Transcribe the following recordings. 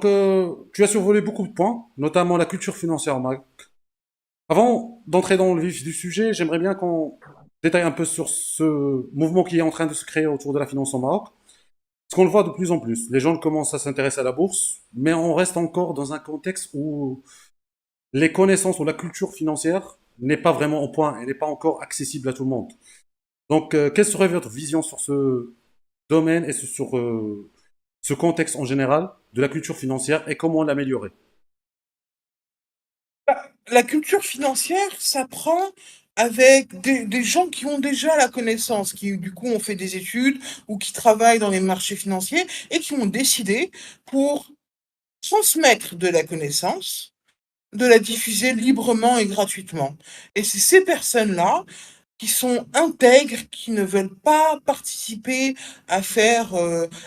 Donc, tu as survolé beaucoup de points, notamment la culture financière, Marc. Avant d'entrer dans le vif du sujet, j'aimerais bien qu'on détaille un peu sur ce mouvement qui est en train de se créer autour de la finance au Maroc. Parce qu'on le voit de plus en plus. Les gens commencent à s'intéresser à la bourse, mais on reste encore dans un contexte où les connaissances ou la culture financière n'est pas vraiment au point, elle n'est pas encore accessible à tout le monde. Donc, quelle serait votre vision sur ce domaine et sur ce contexte en général de la culture financière et comment l'améliorer? La culture financière s'apprend avec des gens qui ont déjà la connaissance, qui du coup ont fait des études ou qui travaillent dans les marchés financiers et qui ont décidé pour transmettre de la connaissance, de la diffuser librement et gratuitement. Et c'est ces personnes-là qui sont intègres, qui ne veulent pas participer à faire,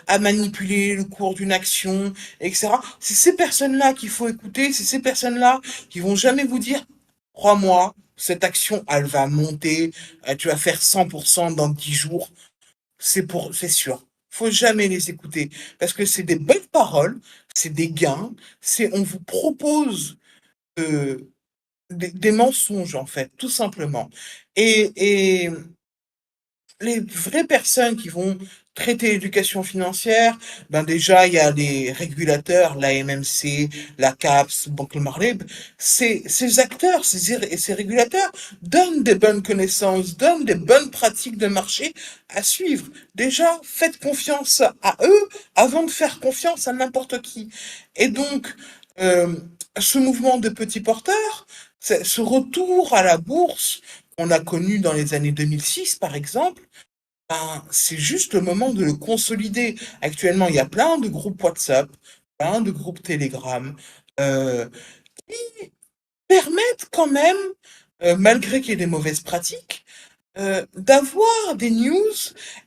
à manipuler le cours d'une action, etc. C'est ces personnes-là qu'il faut écouter, c'est ces personnes-là qui vont jamais vous dire, crois-moi, cette action, elle va monter, tu vas faire 100% dans 10 jours. C'est sûr. Faut jamais les écouter parce que c'est des belles paroles, c'est des gains, on vous propose de, des mensonges en fait, tout simplement. Et les vraies personnes qui vont traiter l'éducation financière, ben déjà, il y a les régulateurs, la MMC, la CAPS, Banque le Maghreb. Ces acteurs, ces régulateurs donnent des bonnes connaissances, donnent des bonnes pratiques de marché à suivre. Déjà, faites confiance à eux avant de faire confiance à n'importe qui. Et donc, euh, ce mouvement de petits porteurs, ce retour à la bourse qu'on a connu dans les années 2006, par exemple, ben, c'est juste le moment de le consolider. Actuellement, il y a plein de groupes WhatsApp, plein de groupes Telegram, euh, qui permettent quand même, malgré qu'il y ait des mauvaises pratiques, d'avoir des news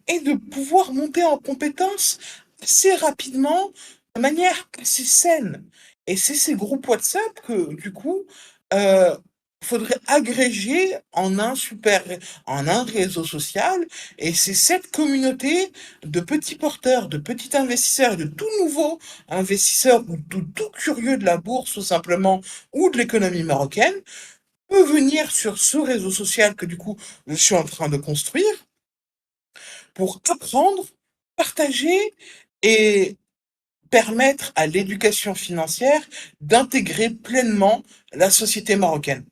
et de pouvoir monter en compétences assez rapidement, de manière assez saine. Et c'est ces groupes WhatsApp que, du coup, euh, faudrait agréger en un réseau social. Et c'est cette communauté de petits porteurs, de petits investisseurs, de tout nouveaux investisseurs ou de tout curieux de la bourse, tout simplement, ou de l'économie marocaine, peut venir sur ce réseau social que du coup je suis en train de construire pour apprendre, partager et permettre à l'éducation financière d'intégrer pleinement la société marocaine.